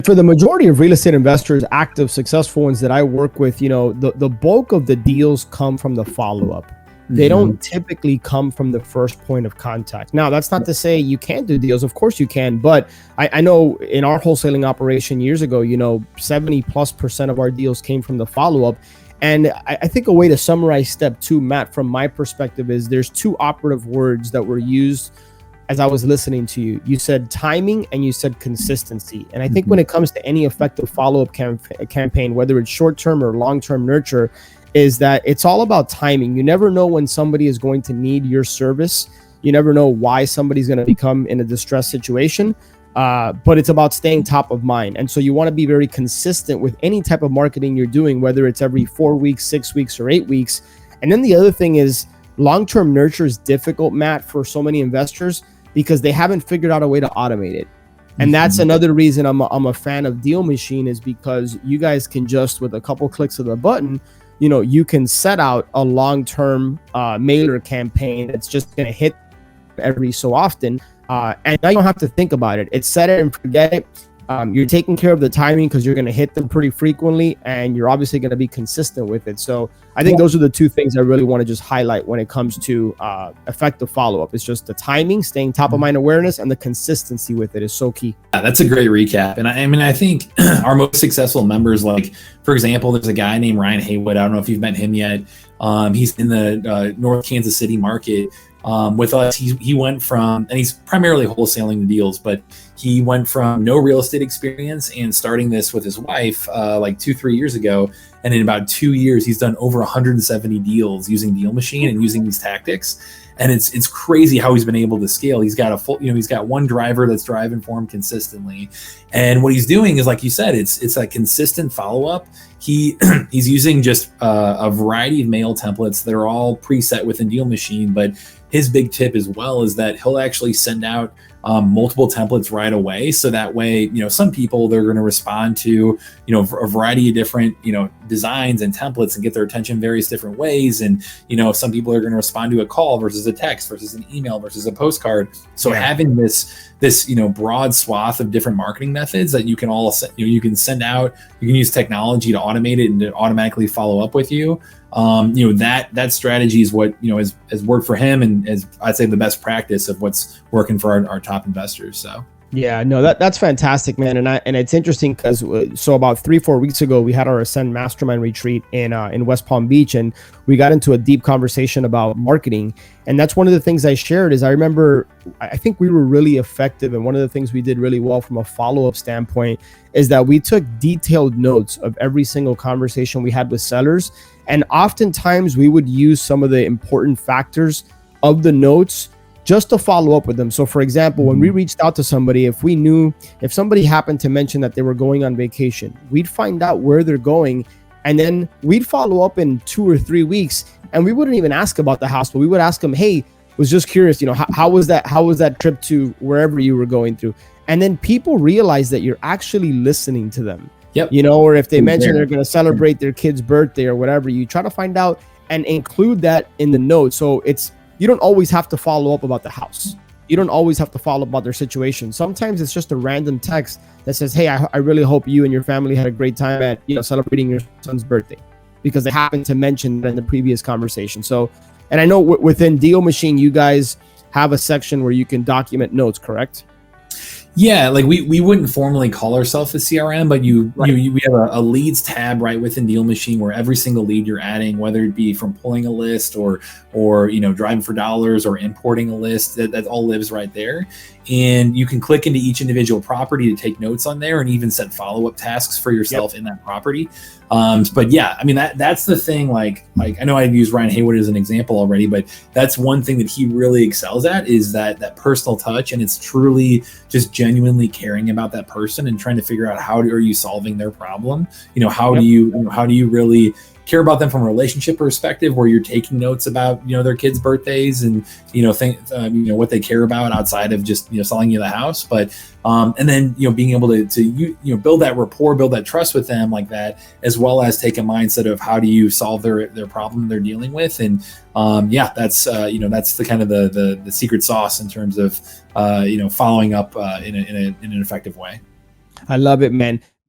for the majority of real estate investors, active, successful ones that I work with, the bulk of the deals come from the follow-up. They don't typically come from the first point of contact. Now, that's not to say you can't do deals. Of course you can. But I know in our wholesaling operation years ago, 70+% of our deals came from the follow-up. And I think a way to summarize step 2, Matt, from my perspective, is there's 2 operative words that were used as I was listening to you. You said timing and you said consistency. And I think when it comes to any effective follow-up campaign, whether it's short-term or long-term nurture, is that it's all about timing. You never know when somebody is going to need your service. You never know why somebody's going to become in a distressed situation, but it's about staying top of mind. And so you want to be very consistent with any type of marketing you're doing, whether it's every 4 weeks, 6 weeks, or 8 weeks. And then the other thing is long-term nurture is difficult, Matt, for so many investors because they haven't figured out a way to automate it. And that's another reason I'm a fan of DealMachine, is because you guys can just, with a couple clicks of the button, you can set out a long-term mailer campaign that's just going to hit every so often. And now you don't have to think about it. It's set it and forget it. You're taking care of the timing because you're going to hit them pretty frequently, and you're obviously going to be consistent with it. So I think those are the 2 things I really want to just highlight when it comes to effective follow-up. It's just the timing, staying top of mind awareness, and the consistency with it is so key. Yeah, that's a great recap. And I think our most successful members, like, for example, there's a guy named Ryan Haywood. I don't know if you've met him yet. He's in the North Kansas City market. With us, he went from, and he's primarily wholesaling the deals, but he went from no real estate experience and starting this with his wife like 2-3 years ago. And in about 2 years, he's done over 170 deals using DealMachine and using these tactics. And it's crazy how he's been able to scale. He's got he's got one driver that's driving for him consistently. And what he's doing is, like you said, it's a consistent follow-up. He's using just a variety of mail templates that are all preset within DealMachine. But his big tip as well is that he'll actually send out multiple templates right away. So that way, some people, they're going to respond to, a variety of different, designs and templates and get their attention various different ways. And, some people are going to respond to a call versus a text versus an email versus a postcard. So having this broad swath of different marketing methods that you can you can send out, you can use technology to automate it and to automatically follow up with you. That strategy is what, has worked for him, and is, I'd say, the best practice of what's working for our top investors. So. Yeah, no, that's fantastic, man. And it's interesting because so about 3-4 weeks ago, we had our Ascend Mastermind retreat in West Palm Beach, and we got into a deep conversation about marketing. And that's one of the things I shared is I remember, I think we were really effective. And one of the things we did really well from a follow-up standpoint is that we took detailed notes of every single conversation we had with sellers. And oftentimes we would use some of the important factors of the notes just to follow up with them. So for example, when we reached out to somebody, if somebody happened to mention that they were going on vacation, we'd find out where they're going, and then we'd follow up in 2 or 3 weeks, and we wouldn't even ask about the house, but we would ask them, hey, was just curious, how was that trip to wherever you were going through? And then people realize that you're actually listening to them. Yep. Or if they mention they're going to celebrate their kid's birthday or whatever, you try to find out and include that in the note. So you don't always have to follow up about the house. You don't always have to follow up about their situation. Sometimes it's just a random text that says, hey, I really hope you and your family had a great time at, celebrating your son's birthday, because they happened to mention that in the previous conversation. So, and I know within DealMachine, you guys have a section where you can document notes, correct? Yeah, like we wouldn't formally call ourselves a CRM, but we have a leads tab right within DealMachine where every single lead you're adding, whether it be from pulling a list or driving for dollars or importing a list, that all lives right there. And you can click into each individual property to take notes on there and even set follow-up tasks for yourself in that property. But yeah, I mean, that's the thing. Like I know I've used Ryan Haywood as an example already, but that's one thing that he really excels at, is that personal touch. And it's truly just genuinely caring about that person and trying to figure out how are you solving their problem? How do you really care about them from a relationship perspective, where you're taking notes about their kids' birthdays and what they care about outside of just selling you the house, but and then being able to build that rapport, build that trust with them like that, as well as take a mindset of how do you solve their problem they're dealing with. And that's the kind of the secret sauce in terms of following up in an effective way. I love it, man.